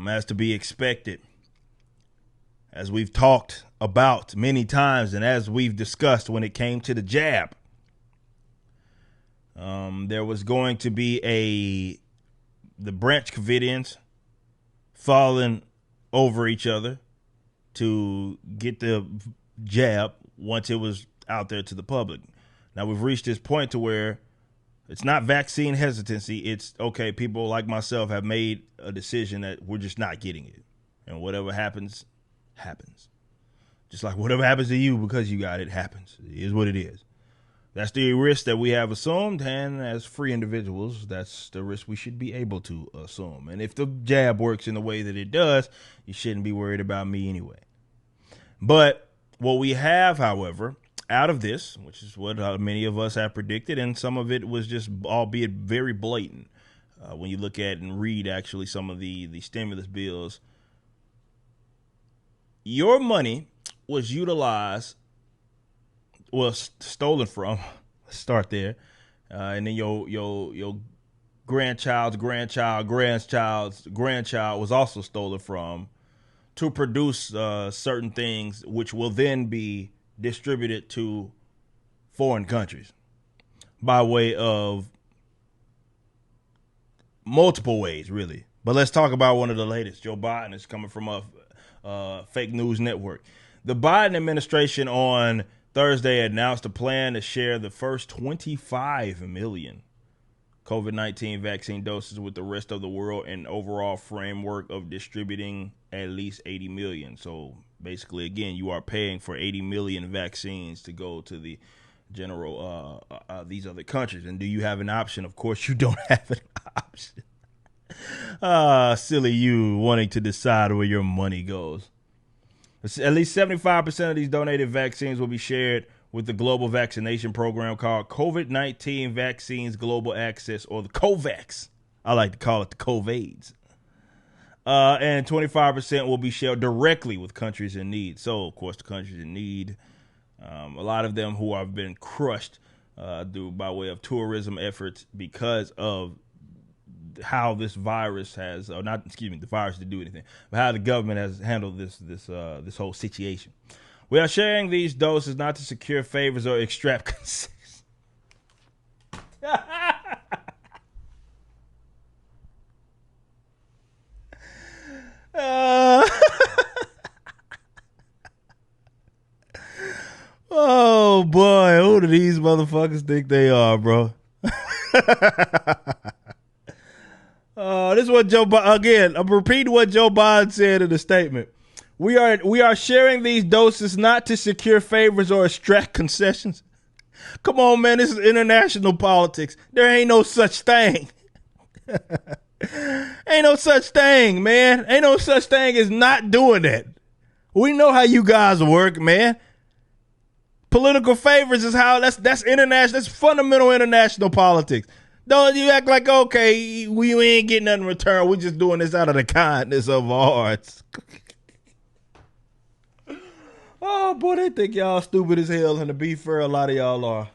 as to be expected. As we've talked about many times and as we've discussed when it came to the jab, there was going to be the branch Covidians falling over each other to get the jab once it was out there to the public. Now we've reached this point to where it's not vaccine hesitancy. It's okay. People like myself have made a decision that we're just not getting it. And whatever happens, happens. Just like whatever happens to you because you got it happens. It is what it is. That's the risk that we have assumed. And as free individuals, that's the risk we should be able to assume. And if the jab works in the way that it does, you shouldn't be worried about me anyway. But what we have, however, out of this, which is what many of us have predicted, and some of it was just, albeit very blatant, when you look at and read actually some of the stimulus bills, your money was utilized, stolen from. Let's start there, and then your grandchild's grandchild was also stolen from to produce certain things, which will then be distributed to foreign countries by way of multiple ways, really. But let's talk about one of the latest. Joe Biden is coming from a fake news network. The Biden administration on Thursday announced a plan to share the first 25 million COVID-19 vaccine doses with the rest of the world in overall framework of distributing at least 80 million. So basically, again, you are paying for 80 million vaccines to go to the general, these other countries. And do you have an option? Of course, you don't have an option. Silly you wanting to decide where your money goes. At least 75% of these donated vaccines will be shared with the global vaccination program called COVID-19 Vaccines Global Access, or the COVAX. I like to call it the COVAIDs. And 25% will be shared directly with countries in need. So, of course, the countries in need, a lot of them who have been crushed by way of tourism efforts because of how this virus has, the virus didn't do anything, but how the government has handled this whole situation. We are sharing these doses not to secure favors or extract concessions. Oh boy, who do these motherfuckers think they are, bro? This is what Joe Biden, again, I'm repeating what Joe Biden said in the statement. We are sharing these doses not to secure favors or extract concessions. Come on, man, this is international politics. There ain't no such thing. Ain't no such thing, man. Ain't no such thing as not doing that. We know how you guys work, man. Political favors is how that's international. That's fundamental international politics. Don't you act like, okay, we ain't getting nothing in return. We're just doing this out of the kindness of our hearts. Oh, boy, they think y'all stupid as hell, and to be fair, a lot of y'all are.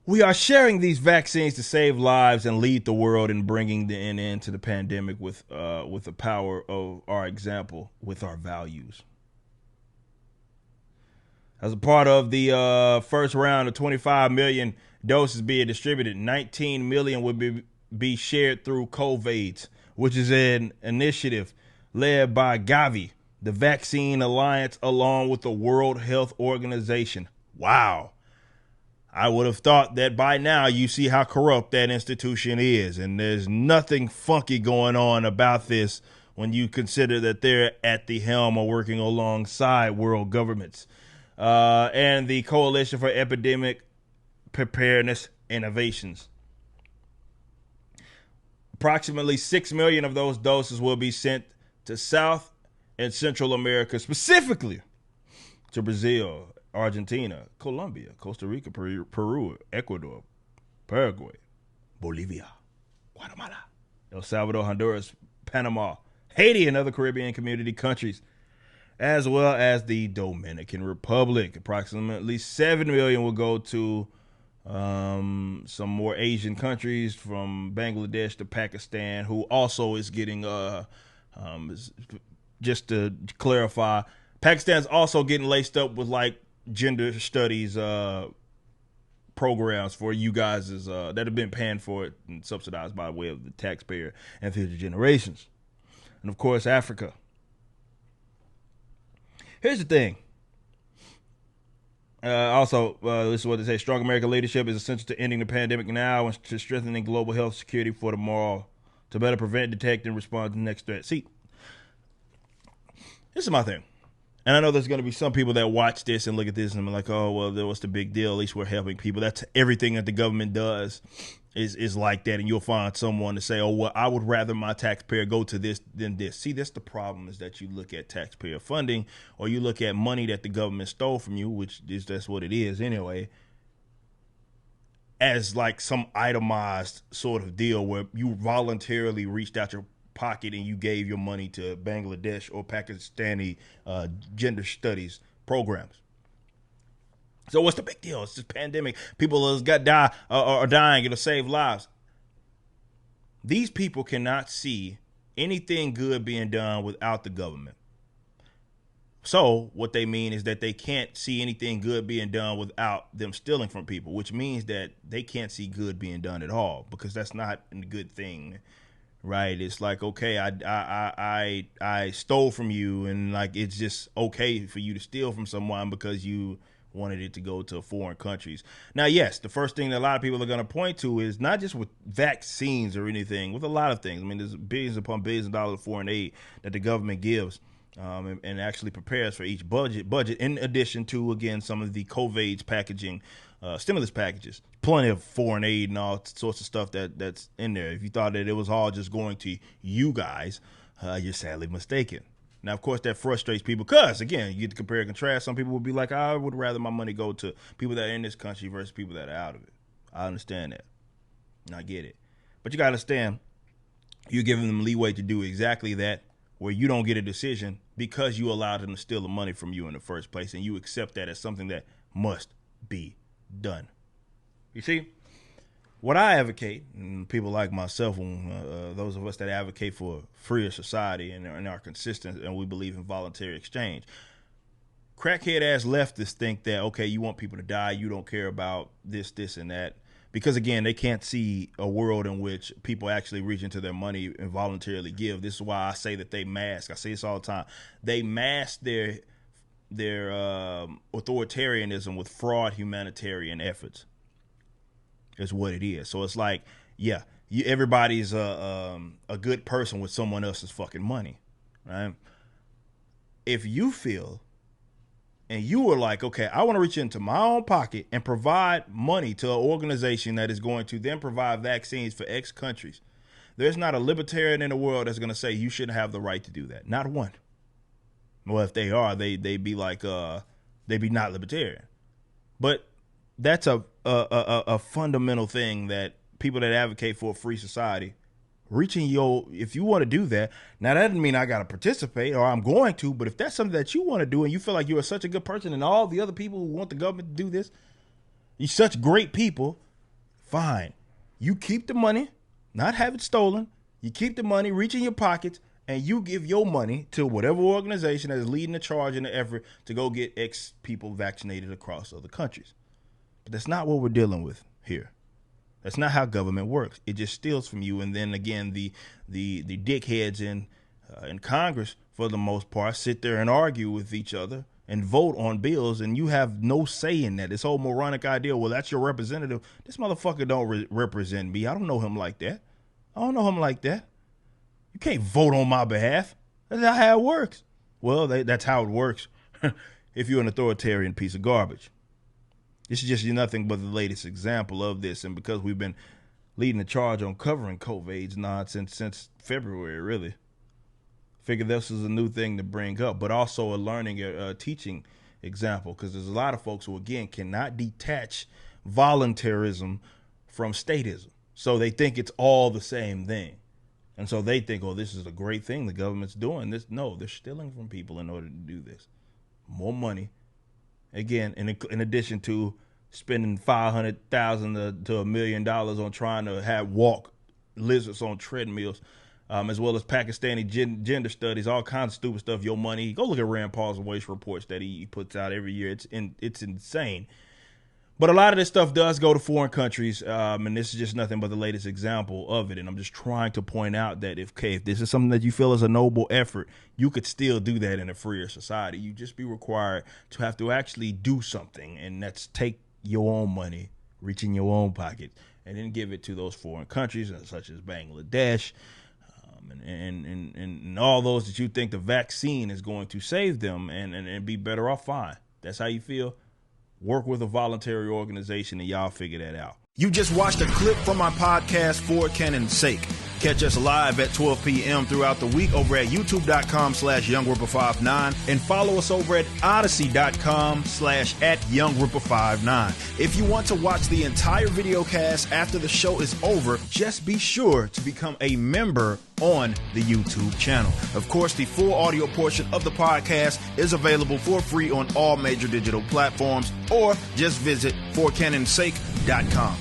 We are sharing these vaccines to save lives and lead the world in bringing the end to the pandemic with the power of our example, with our values. As a part of the first round of 25 million doses being distributed, 19 million will be shared through COVAIDs, which is an initiative led by Gavi, the Vaccine Alliance, along with the World Health Organization. Wow. I would have thought that by now you see how corrupt that institution is, and there's nothing funky going on about this when you consider that they're at the helm or working alongside world governments. And the Coalition for Epidemic Preparedness Innovations. Approximately 6 million of those doses will be sent to South and Central America, specifically to Brazil, Argentina, Colombia, Costa Rica, Peru, Ecuador, Paraguay, Bolivia, Guatemala, El Salvador, Honduras, Panama, Haiti, and other Caribbean community countries, as well as the Dominican Republic. Approximately 7 million will go to some more Asian countries from Bangladesh to Pakistan, who also is getting just to clarify, Pakistan's also getting laced up with like gender studies programs for you guys that have been paying for it and subsidized by way of the taxpayer and future generations. And of course, Africa. Here's the thing. This is what they say. Strong American leadership is essential to ending the pandemic now and to strengthening global health security for tomorrow to better prevent, detect, and respond to the next threat. See, this is my thing. And I know there's going to be some people that watch this and look at this and be like, oh, well, what's the big deal? At least we're helping people. That's everything that the government does is like that. And you'll find someone to say, oh, well, I would rather my taxpayer go to this than this. See, that's the problem, is that you look at taxpayer funding, or you look at money that the government stole from you, which is that's what it is anyway, as like some itemized sort of deal where you voluntarily reached out your pocket and you gave your money to Bangladesh or Pakistani gender studies programs. So what's the big deal? It's just pandemic. People are dying. It'll save lives. These people cannot see anything good being done without the government. So what they mean is that they can't see anything good being done without them stealing from people, which means that they can't see good being done at all, because that's not a good thing. Right, it's like, okay, I stole from you, and like it's just okay for you to steal from someone because you wanted it to go to foreign countries. Now, yes, the first thing that a lot of people are going to point to is not just with vaccines or anything, with a lot of things. I mean, there's billions upon billions of dollars of foreign aid that the government gives and actually prepares for each budget, in addition to, again, some of the COVID packaging, stimulus packages. Plenty of foreign aid and all sorts of stuff that's in there. If you thought that it was all just going to you guys, you're sadly mistaken. Now, of course, that frustrates people because, again, you get to compare and contrast. Some people would be like, I would rather my money go to people that are in this country versus people that are out of it. I understand that. And I get it. But you got to understand, you're giving them leeway to do exactly that, where you don't get a decision because you allowed them to steal the money from you in the first place, and you accept that as something that must be done. You see, what I advocate, and people like myself, those of us that advocate for a freer society and are consistent, and we believe in voluntary exchange, crackhead ass leftists think that, okay, you want people to die, you don't care about this, and that. Because, again, they can't see a world in which people actually reach into their money and voluntarily give. This is why I say that they mask. I say this all the time. They mask their authoritarianism with fraud humanitarian efforts. Is what it is. So it's like, yeah, everybody's a good person with someone else's fucking money, right? If you feel and you were like, okay, I want to reach into my own pocket and provide money to an organization that is going to then provide vaccines for X countries, there's not a libertarian in the world that's going to say you shouldn't have the right to do that. Not one. Well, if they are, they be like, they be not libertarian. But that's a fundamental thing that people that advocate for a free society, if you want to do that, now that doesn't mean I got to participate or I'm going to, but if that's something that you want to do and you feel like you are such a good person and all the other people who want the government to do this, you're such great people, fine. You keep the money, not have it stolen. You keep the money, reach in your pockets, and you give your money to whatever organization that is leading the charge in the effort to go get X people vaccinated across other countries. But that's not what we're dealing with here. That's not how government works. It just steals from you, and then again, the dickheads in Congress, for the most part, sit there and argue with each other and vote on bills, and you have no say in that. This whole moronic idea, well, that's your representative. This motherfucker don't represent me. I don't know him like that. I don't know him like that. You can't vote on my behalf. That's not how it works. Well, that's how it works if you're an authoritarian piece of garbage. This is just nothing but the latest example of this, and because we've been leading the charge on covering COVID's nonsense since February, really. Figure this is a new thing to bring up, but also a learning, teaching example, because there's a lot of folks who, again, cannot detach voluntarism from statism. So they think it's all the same thing. And so they think, oh, this is a great thing the government's doing this. No, they're stealing from people in order to do this. More money. Again, in addition to spending $500,000 to $1 million on trying to walk lizards on treadmills, as well as Pakistani gender studies, all kinds of stupid stuff. Your money. Go look at Rand Paul's waste reports that he puts out every year. It's insane. But a lot of this stuff does go to foreign countries, and this is just nothing but the latest example of it. And I'm just trying to point out that if this is something that you feel is a noble effort, you could still do that in a freer society. You just be required to have to actually do something, and that's take your own money, reach in your own pocket, and then give it to those foreign countries, such as Bangladesh, and all those that you think the vaccine is going to save them and be better off. Fine. That's how you feel. Work with a voluntary organization and y'all figure that out. You just watched a clip from my podcast, For Cannon's Sake. Catch us live at 12 p.m. throughout the week over at youtube.com/YoungRipper59 and follow us over at odyssey.com/@YoungRipper59. If you want to watch the entire video cast after the show is over, just be sure to become a member on the YouTube channel. Of course, the full audio portion of the podcast is available for free on all major digital platforms, or just visit forcannonsake.com.